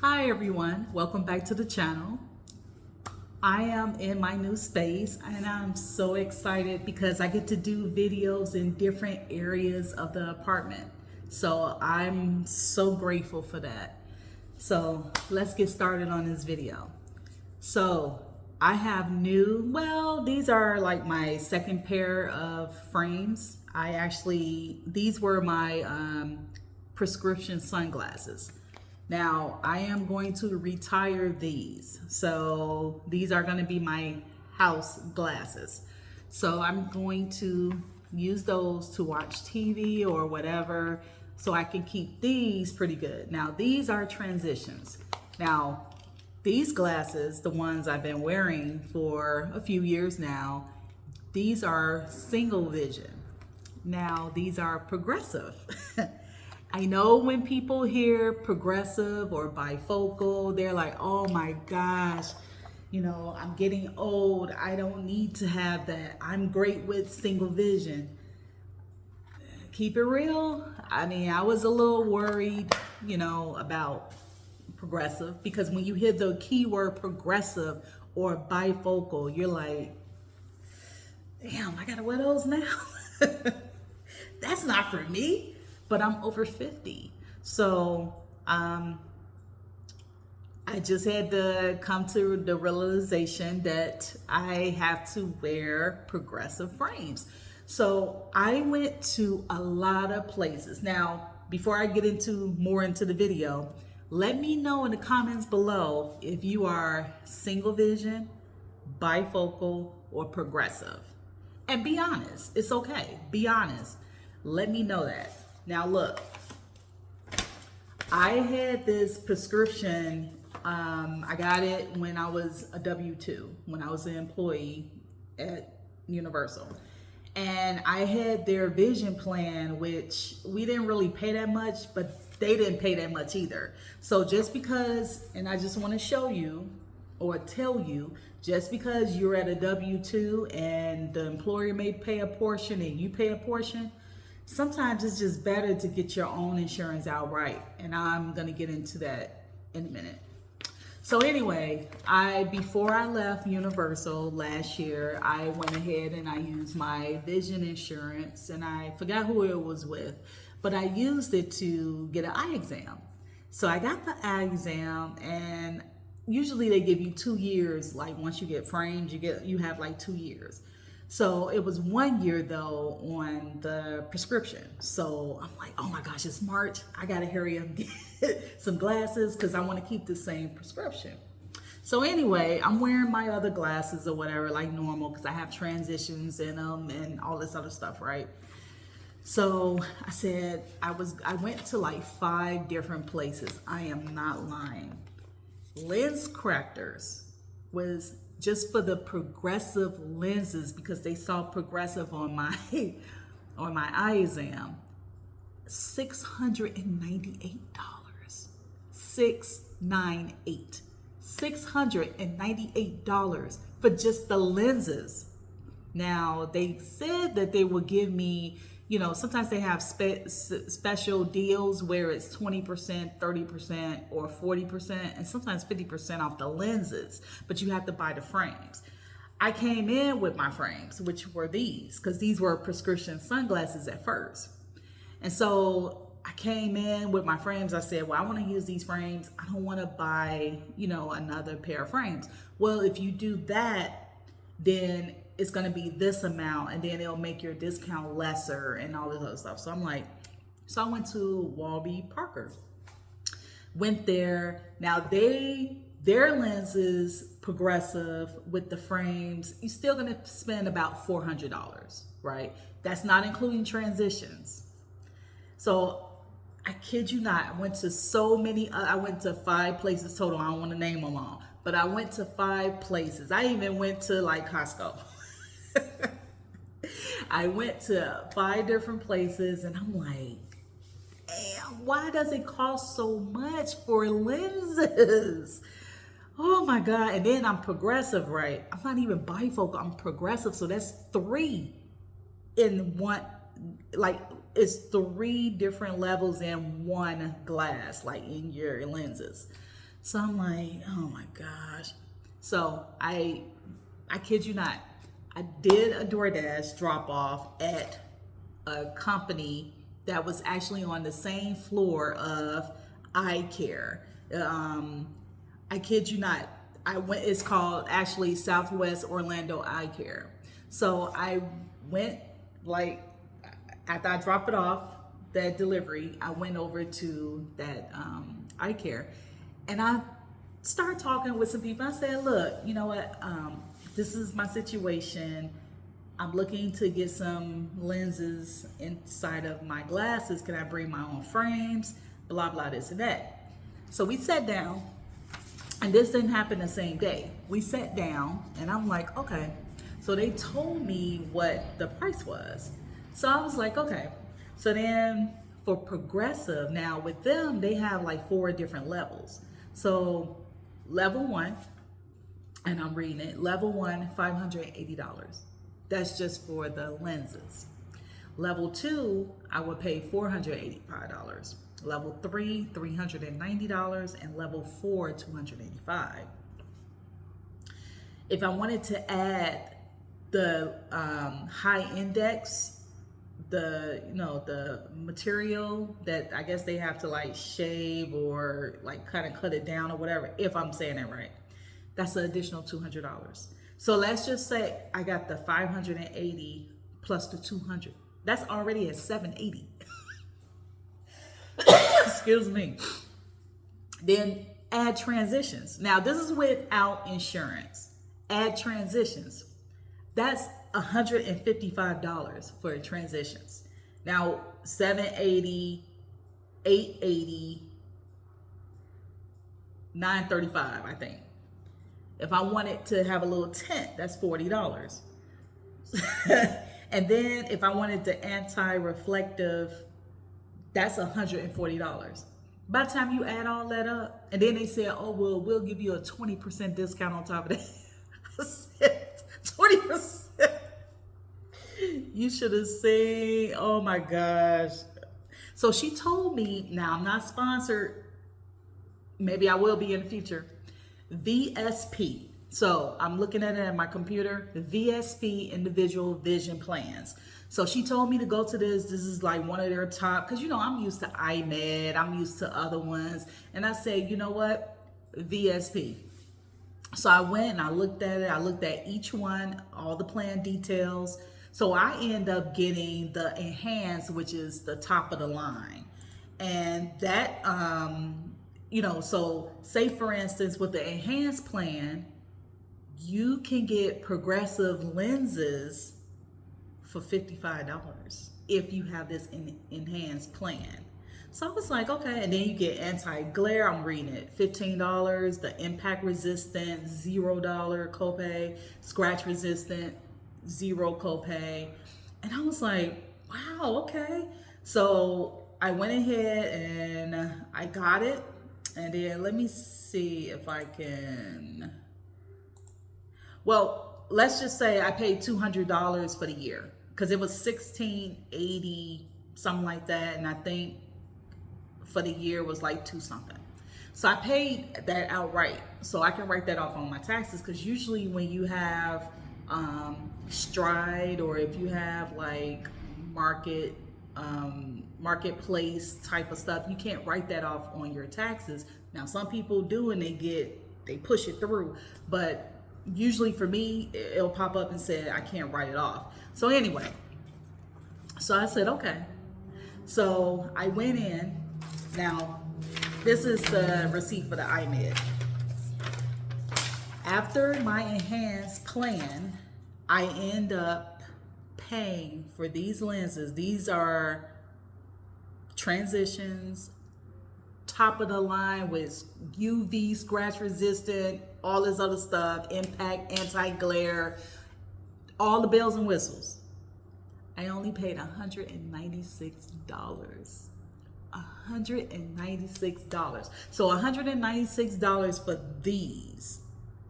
Hi everyone, welcome back to the channel. I am in my new space and I'm so excited because I get to do videos in different areas of the apartment. So I'm so grateful for that. So let's get started on this video. So I have these are like my second pair of frames. These were my prescription sunglasses. Now I am going to retire these. So these are going to be my house glasses. So I'm going to use those to watch TV or whatever, so I can keep these pretty good. Now these are transitions. Now these glasses, the ones I've been wearing for a few years now, these are single vision. Now these are progressive. I know when people hear progressive or bifocal, they're like, oh my gosh, I'm getting old. I don't need to have that. I'm great with single vision. Keep it real. I was a little worried, about progressive, because when you hear the keyword progressive or bifocal, you're like, damn, I gotta wear those now. That's not for me. But I'm over 50. So I just had to come to the realization that I have to wear progressive frames. So I went to a lot of places. Now, before I get more into the video, let me know in the comments below if you are single vision, bifocal, or progressive. And be honest. It's okay. Be honest. Let me know that. Now look, I had this prescription, I got it when I was a W-2, when I was an employee at Universal. And I had their vision plan, which we didn't really pay that much, but they didn't pay that much either. So just because, and I just want to show you or tell you, just because you're at a W-2 and the employer may pay a portion and you pay a portion, sometimes it's just better to get your own insurance outright. And I'm going to get into that in a minute. So anyway, before I left Universal last year, I went ahead and I used my vision insurance, and I forgot who it was with, but I used it to get an eye exam. So I got the eye exam, and usually they give you 2 years. Like once you get framed, you have like 2 years. So it was 1 year though on the prescription. So I'm like, oh my gosh, it's March. I gotta hurry up and get some glasses because I want to keep the same prescription. So anyway, I'm wearing my other glasses or whatever like normal because I have transitions in them and all this other stuff, right? So I said, I went to like 5 different places. I am not lying. Lens correctors was just for the progressive lenses because they saw progressive on my eye exam. $698. $698 for just the lenses. Now they said that they would give me, sometimes they have special deals where it's 20%, 30%, or 40%, and sometimes 50% off the lenses, but you have to buy the frames. I came in with my frames, which were these, because these were prescription sunglasses at first. And so I came in with my frames. I said, well, I want to use these frames. I don't want to buy, another pair of frames. Well, if you do that, then it's going to be this amount, and then it'll make your discount lesser and all this other stuff. So I went to Warby Parker, went there. Now their lenses, progressive with the frames, you're still going to spend about $400, right? That's not including transitions. So I kid you not, I went to 5 places total. I don't want to name them all, but I went to 5 places. I even went to like Costco. I went to 5 different places and I'm like, damn, why does it cost so much for lenses? Oh my God. And then I'm progressive, right? I'm not even bifocal, I'm progressive. So that's 3 in one, like it's 3 different levels in one glass, like in your lenses. So I'm like, oh my gosh. So I kid you not, I did a DoorDash drop off at a company that was actually on the same floor of eye care. I kid you not. I went. It's called actually Southwest Orlando Eye Care. So I went, like, after I dropped it off, that delivery, I went over to that eye care, and I started talking with some people. I said, "Look, you know what? This is my situation. I'm looking to get some lenses inside of my glasses. Can I bring my own frames? Blah blah, this and that." So we sat down. And this didn't happen the same day. We sat down and I'm like, okay. So they told me what the price was. So I was like, okay. So then for Progressive, now with them, they have like 4 different levels. So level 1, and I'm reading it, level 1, $580. That's just for the lenses. Level 2, I would pay $485. Level 3, $390, and level 4, $285. If I wanted to add the high index, the material that I guess they have to like shave or like kind of cut it down or whatever, if I'm saying it right, that's an additional $200. So let's just say I got the 580 plus the 200. That's already at 780. Excuse me. Then add transitions. Now this is without insurance. Add transitions. That's $155 for transitions. Now 780, 880, 935, I think. If I wanted to have a little tint, that's $40. And then if I wanted the anti-reflective, that's $140. By the time you add all that up, and then they said, oh, well, we'll give you a 20% discount on top of that. I said, 20%? You should have seen, oh my gosh. So she told me, now I'm not sponsored, maybe I will be in the future, VSP. So I'm looking at it on my computer, the VSP, Individual Vision Plans. So she told me to go to this. This is like one of their top, because, you know, I'm used to iMed. I'm used to other ones. And I said, you know what? VSP. So I went and I looked at it. I looked at each one, all the plan details. So I end up getting the Enhanced, which is the top of the line. And that, you know, so say for instance, with the Enhanced plan, you can get Progressive lenses for $55 if you have this enhanced plan. So I was like, okay. And then you get anti-glare, I'm reading it, $15, the impact resistant, $0 copay, scratch resistant, 0 copay. And I was like, wow, okay. So I went ahead and I got it. And then let me see if I can, well, let's just say I paid $200 for the year, because it was $1,680, something like that. And I think for the year was like $2 something. So I paid that outright. So I can write that off on my taxes, because usually when you have Stride, or if you have like marketplace type of stuff, you can't write that off on your taxes. Now some people do, and they push it through, but usually for me, it'll pop up and say I can't write it off. So anyway, so I said, okay. So I went in. Now, this is the receipt for the iMed. After my enhanced plan, I end up paying for these lenses. These are transitions, top of the line with UV, scratch resistant, all this other stuff, impact, anti-glare, all the bells and whistles. I only paid $196. $196. So $196 for these.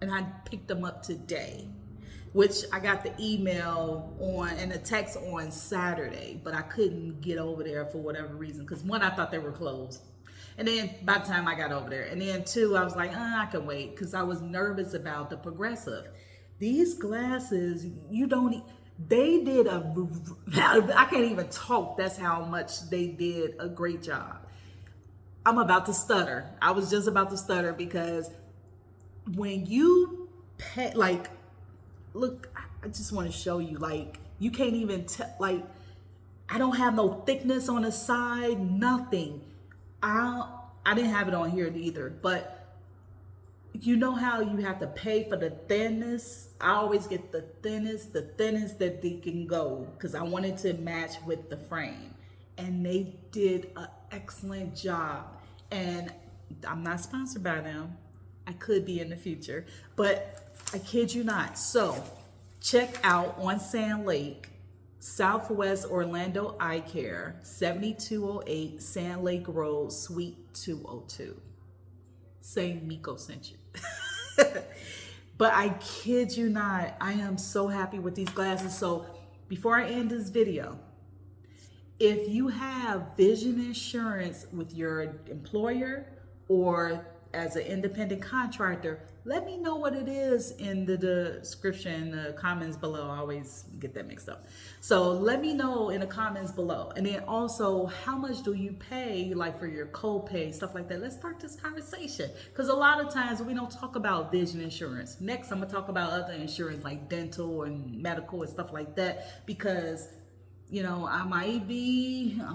And I picked them up today, which I got the email on and the text on Saturday, but I couldn't get over there for whatever reason. Because one, I thought they were closed. And then by the time I got over there, and then two, I was like, I can wait, because I was nervous about the progressive. These glasses, you don't, they did I can't even talk. That's how much they did a great job. I'm about to stutter. I was just about to stutter because when you pay, like, look, I just want to show you, like, you can't even tell, like, I don't have no thickness on the side, nothing. I didn't have it on here either, but you know how you have to pay for the thinness? I always get the thinnest that they can go, because I wanted to match with the frame. And they did an excellent job. And I'm not sponsored by them. I could be in the future, but I kid you not. So check out on Sand Lake, Southwest Orlando Eye Care, 7208 Sand Lake Road, Suite 202. Say Mico sent you. But I kid you not, I am so happy with these glasses. So before I end this video, if you have vision insurance with your employer or as an independent contractor, let me know what it is in the description, the comments below. I always get that mixed up. So let me know in the comments below. And then also, how much do you pay, like for your copay, stuff like that? Let's start this conversation, because a lot of times we don't talk about vision insurance. Next, I'm gonna talk about other insurance like dental and medical and stuff like that, because you know, I'm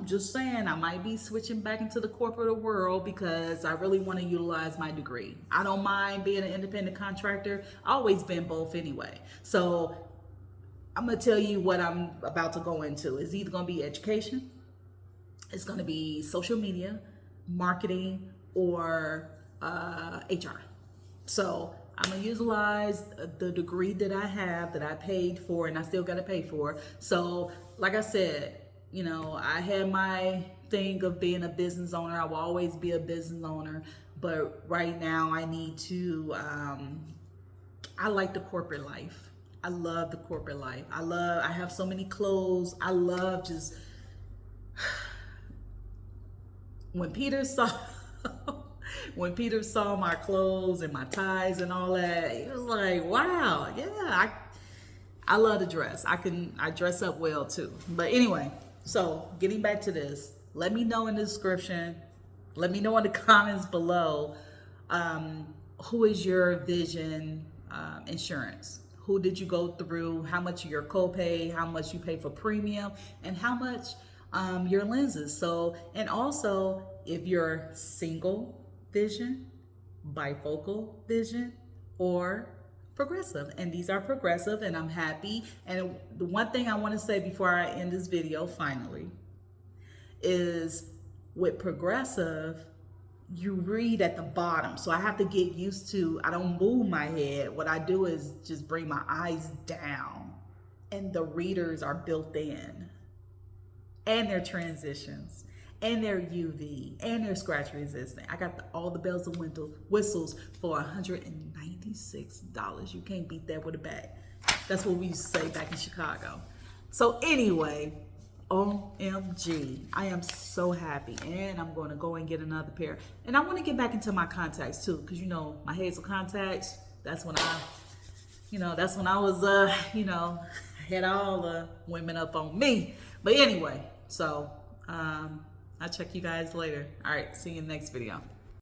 just saying, I might be switching back into the corporate world because I really want to utilize my degree. I don't mind being an independent contractor. I've always been both anyway. So I'm going to tell you what I'm about to go into. It's either going to be education, it's going to be social media, marketing, or HR. So I'm going to utilize the degree that I have, that I paid for, and I still got to pay for. So like I said, you know, I had my thing of being a business owner. I will always be a business owner. But right now I need to, I like the corporate life. I love the corporate life. I have so many clothes. I love just, when Peter saw my clothes and my ties and all that, he was like, wow, yeah, I love to dress. I dress up well too. But anyway, so getting back to this, let me know in the description, let me know in the comments below, who is your vision insurance? Who did you go through? How much your copay? How much you pay for premium? And how much your lenses? So, and also if you're single vision, bifocal vision, or progressive. And these are progressive, and I'm happy. And the one thing I want to say before I end this video finally is, with progressive, you read at the bottom. So I have to get used to, I don't move my head. What I do is just bring my eyes down, and the readers are built in, and their transitions, and they're UV, and they're scratch resistant. I got all the bells and whistles for $196. You can't beat that with a bag. That's what we used to say back in Chicago. So anyway, OMG, I am so happy, and I'm going to go and get another pair. And I want to get back into my contacts too, because you know, my hazel contacts, that's when I was, you know, had all the women up on me. But anyway, so I'll check you guys later. All right, see you in the next video.